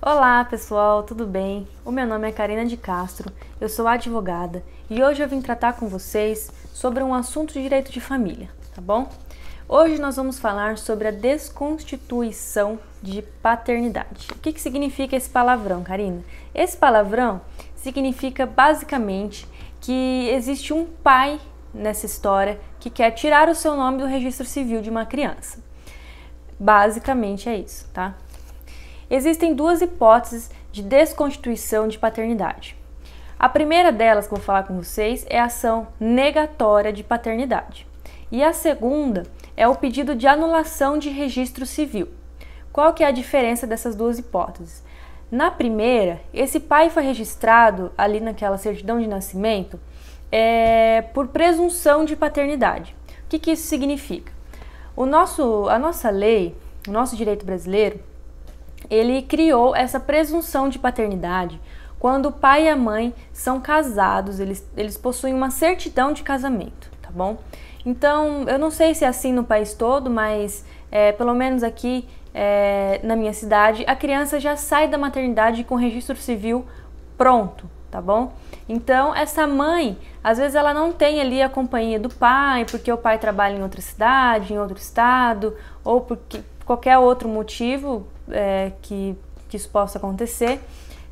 Olá pessoal, tudo bem? O meu nome é Karina de Castro, eu sou advogada e hoje eu vim tratar com vocês sobre um assunto de direito de família, tá bom? Hoje nós vamos falar sobre a desconstituição de paternidade. O que significa esse palavrão, Karina? Esse palavrão significa basicamente que existe um pai nessa história que quer tirar o seu nome do registro civil de uma criança. Basicamente é isso, tá? Existem duas hipóteses de desconstituição de paternidade. A primeira delas que eu vou falar com vocês é a ação negatória de paternidade. E a segunda é o pedido de anulação de registro civil. Qual que é a diferença dessas duas hipóteses? Na primeira, esse pai foi registrado ali naquela certidão de nascimento por presunção de paternidade. O que isso significa? A nossa lei, o nosso direito brasileiro, ele criou essa presunção de paternidade quando o pai e a mãe são casados, eles possuem uma certidão de casamento, tá bom? Então, eu não sei se é assim no país todo, mas pelo menos aqui na minha cidade, a criança já sai da maternidade com o registro civil pronto, tá bom? Então, essa mãe, às vezes ela não tem ali a companhia do pai, porque o pai trabalha em outra cidade, em outro estado, ou porque qualquer outro motivo que isso possa acontecer,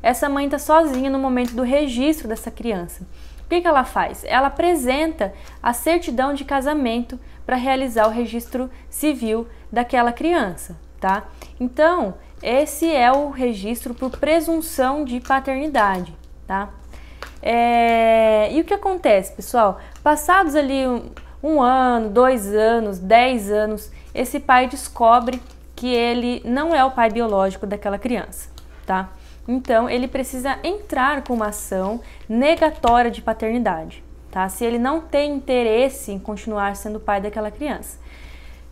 essa mãe está sozinha no momento do registro dessa criança. O que ela faz? Ela apresenta a certidão de casamento para realizar o registro civil daquela criança, tá? Então, esse é o registro por presunção de paternidade, tá? E o que acontece, pessoal? Passados ali um ano, 2 anos, 10 anos, esse pai descobre que ele não é o pai biológico daquela criança, tá? Então, ele precisa entrar com uma ação negatória de paternidade, tá? Se ele não tem interesse em continuar sendo pai daquela criança.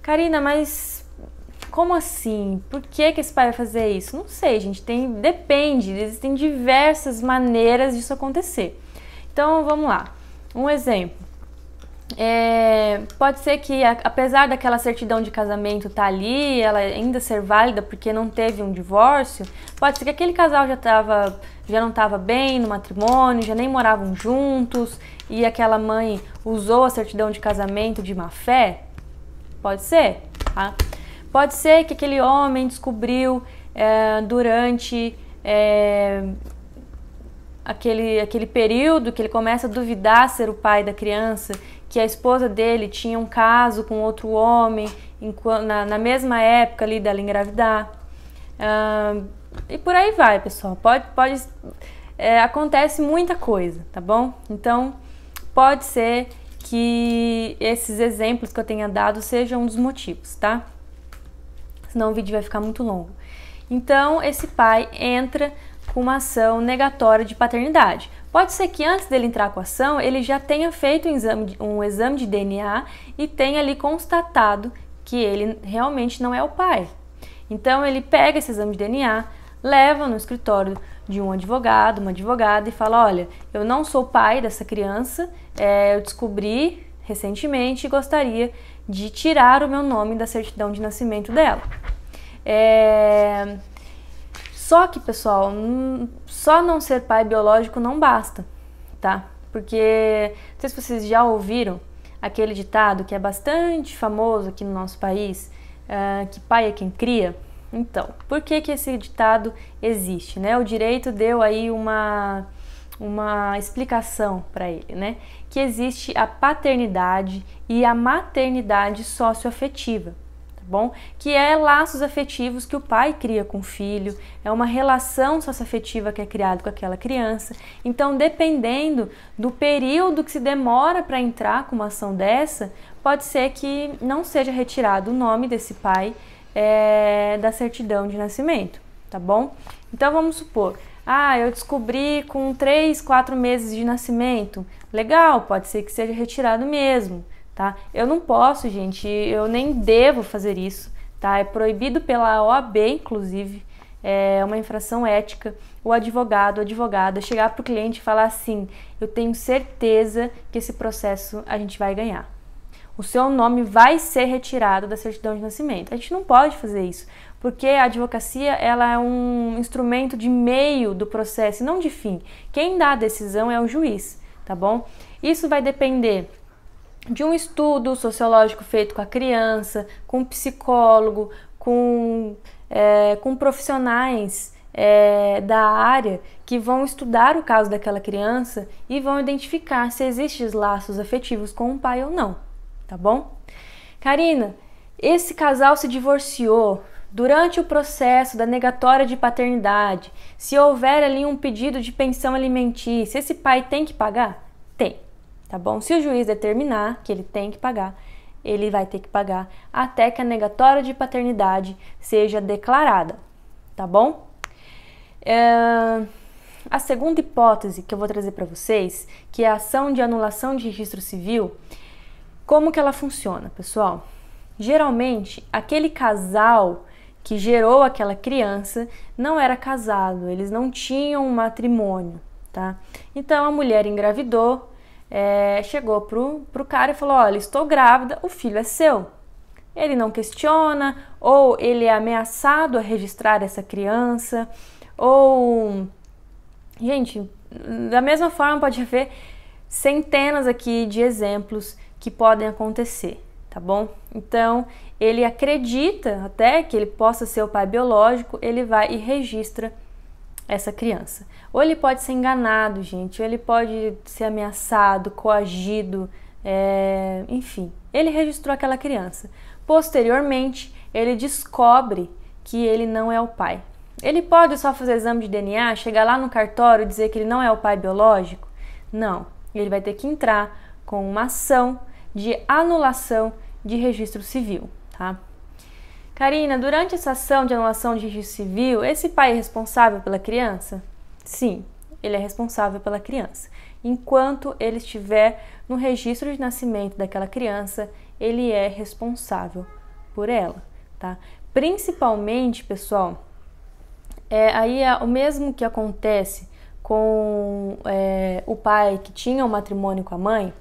Karina, mas como assim? Por que esse pai vai fazer isso? Não sei, gente, depende, existem diversas maneiras disso acontecer. Então, vamos lá. Um exemplo. Pode ser que, apesar daquela certidão de casamento estar ali, ela ainda ser válida porque não teve um divórcio, pode ser que aquele casal já não estava bem no matrimônio, já nem moravam juntos e aquela mãe usou a certidão de casamento de má fé. Pode ser, tá? Pode ser que aquele homem descobriu durante aquele período que ele começa a duvidar ser o pai da criança, que a esposa dele tinha um caso com outro homem na mesma época ali dela engravidar. E por aí vai, pessoal. Acontece muita coisa, tá bom? Então, pode ser que esses exemplos que eu tenha dado sejam um dos motivos, tá? Senão o vídeo vai ficar muito longo. Então, esse pai entra com uma ação negatória de paternidade. Pode ser que antes dele entrar com a ação, ele já tenha feito um exame de DNA e tenha ali constatado que ele realmente não é o pai. Então, ele pega esse exame de DNA, leva no escritório de um advogado, uma advogada e fala: olha, eu não sou pai dessa criança, eu descobri recentemente e gostaria de tirar o meu nome da certidão de nascimento dela. Só que, pessoal, só não ser pai biológico não basta, tá? Porque, não sei se vocês já ouviram aquele ditado que é bastante famoso aqui no nosso país, que pai é quem cria. Então, por que esse ditado existe, né? O direito deu aí uma explicação para ele, né? Que existe a paternidade e a maternidade socioafetiva. Bom, que é laços afetivos que o pai cria com o filho, é uma relação socioafetiva que é criada com aquela criança. Então, dependendo do período que se demora para entrar com uma ação dessa, pode ser que não seja retirado o nome desse pai da certidão de nascimento, tá bom? Então, vamos supor, eu descobri com 3, 4 meses de nascimento, legal, pode ser que seja retirado mesmo. Tá? Eu não posso, gente, eu nem devo fazer isso, tá? É proibido pela OAB, inclusive, é uma infração ética, o advogado, a advogada chegar para o cliente e falar assim: eu tenho certeza que esse processo a gente vai ganhar. O seu nome vai ser retirado da certidão de nascimento. A gente não pode fazer isso, Porque a advocacia ela é um instrumento de meio do processo, não de fim. Quem dá a decisão é o juiz, tá bom? Isso vai depender de um estudo sociológico feito com a criança, com um psicólogo, com profissionais da área que vão estudar o caso daquela criança e vão identificar se existem laços afetivos com o pai ou não, tá bom? Karina, esse casal se divorciou durante o processo da negatória de paternidade. Se houver ali um pedido de pensão alimentícia, esse pai tem que pagar? Tem, tá bom? Se o juiz determinar que ele tem que pagar, ele vai ter que pagar até que a negatória de paternidade seja declarada, tá bom? A segunda hipótese que eu vou trazer para vocês, que é a ação de anulação de registro civil, como que ela funciona, pessoal? Geralmente, aquele casal que gerou aquela criança não era casado, eles não tinham um matrimônio, tá? Então a mulher engravidou, chegou pro cara e falou: olha, estou grávida, o filho é seu. Ele não questiona, ou ele é ameaçado a registrar essa criança, ou... Gente, da mesma forma pode haver centenas aqui de exemplos que podem acontecer, tá bom? Então, ele acredita até que ele possa ser o pai biológico, ele vai e registra essa criança. Ou ele pode ser enganado, gente, ou ele pode ser ameaçado, coagido, enfim. Ele registrou aquela criança. Posteriormente, ele descobre que ele não é o pai. Ele pode só fazer exame de DNA, chegar lá no cartório e dizer que ele não é o pai biológico? Não. Ele vai ter que entrar com uma ação de anulação de registro civil, tá? Karina, durante essa ação de anulação de registro civil, esse pai é responsável pela criança? Sim, ele é responsável pela criança. Enquanto ele estiver no registro de nascimento daquela criança, ele é responsável por ela, tá? Principalmente, pessoal, aí é o mesmo que acontece com o pai que tinha um matrimônio com a mãe.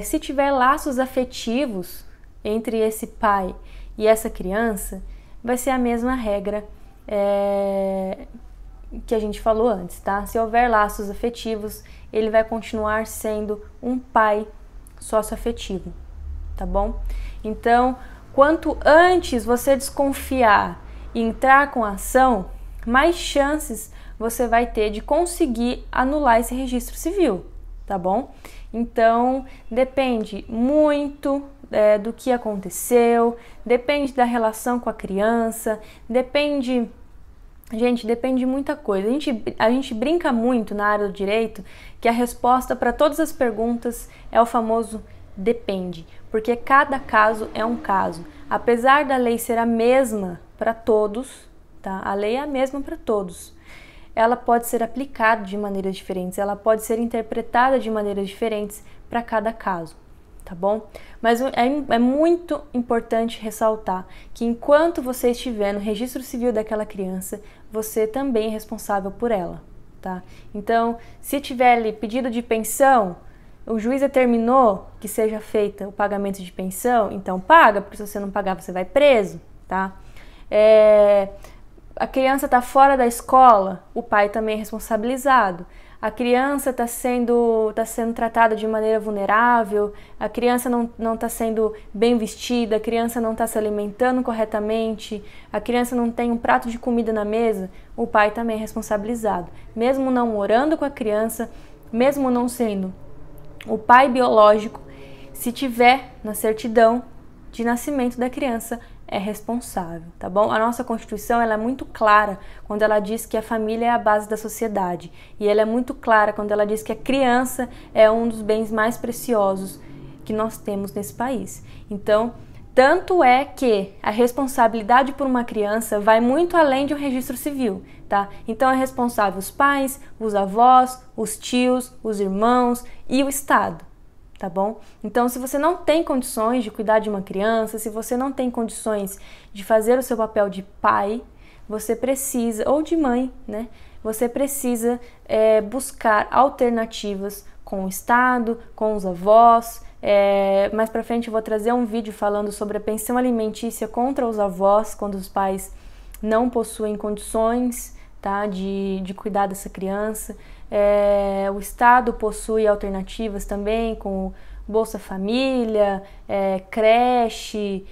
Se tiver laços afetivos entre esse pai e essa criança, vai ser a mesma regra que a gente falou antes, tá? Se houver laços afetivos, ele vai continuar sendo um pai socioafetivo, tá bom? Então, quanto antes você desconfiar e entrar com a ação, mais chances você vai ter de conseguir anular esse registro civil, tá bom? Então, depende muito do que aconteceu, depende da relação com a criança, depende de muita coisa. A gente brinca muito na área do direito que a resposta para todas as perguntas é o famoso depende, porque cada caso é um caso. Apesar da lei ser a mesma para todos, tá? A lei é a mesma para todos. Ela pode ser aplicada de maneiras diferentes, ela pode ser interpretada de maneiras diferentes para cada caso, tá bom? Mas é muito importante ressaltar que enquanto você estiver no registro civil daquela criança, você também é responsável por ela, tá? Então, se tiver ali pedido de pensão, o juiz determinou que seja feita o pagamento de pensão, então paga, porque se você não pagar você vai preso, tá? A criança está fora da escola, o pai também é responsabilizado. A criança está sendo tratada de maneira vulnerável, a criança não está sendo bem vestida, a criança não está se alimentando corretamente, a criança não tem um prato de comida na mesa, o pai também é responsabilizado. Mesmo não morando com a criança, mesmo não sendo o pai biológico, se tiver na certidão de nascimento da criança, é responsável, tá bom? A nossa Constituição ela é muito clara quando ela diz que a família é a base da sociedade, e ela é muito clara quando ela diz que a criança é um dos bens mais preciosos que nós temos nesse país. Então, tanto é que a responsabilidade por uma criança vai muito além de um registro civil, tá? Então é responsável os pais, os avós, os tios, os irmãos e o Estado. Tá bom? Então, se você não tem condições de cuidar de uma criança, se você não tem condições de fazer o seu papel de pai, você precisa, ou de mãe, né? Você precisa buscar alternativas com o Estado, com os avós, Mais pra frente eu vou trazer um vídeo falando sobre a pensão alimentícia contra os avós, quando os pais não possuem condições, tá, de cuidar dessa criança. O Estado possui alternativas também, com Bolsa Família, creche,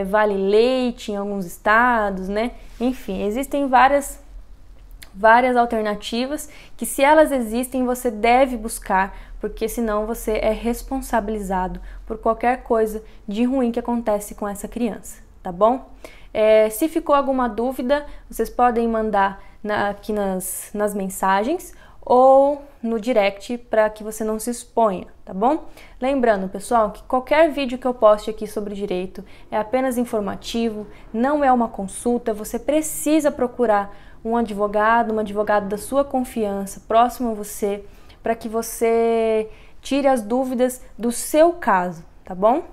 Vale Leite em alguns estados, né? Enfim, existem várias alternativas que, se elas existem, você deve buscar, porque senão você é responsabilizado por qualquer coisa de ruim que acontece com essa criança, tá bom? Se ficou alguma dúvida, vocês podem mandar aqui nas mensagens ou no direct para que você não se exponha, tá bom? Lembrando, pessoal, que qualquer vídeo que eu poste aqui sobre direito é apenas informativo, não é uma consulta, você precisa procurar um advogado, uma advogada da sua confiança, próximo a você, para que você tire as dúvidas do seu caso, tá bom?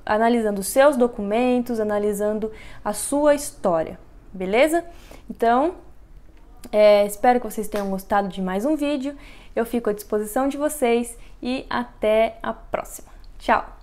Analisando os seus documentos, analisando a sua história, beleza? Então, espero que vocês tenham gostado de mais um vídeo. Eu fico à disposição de vocês e até a próxima. Tchau!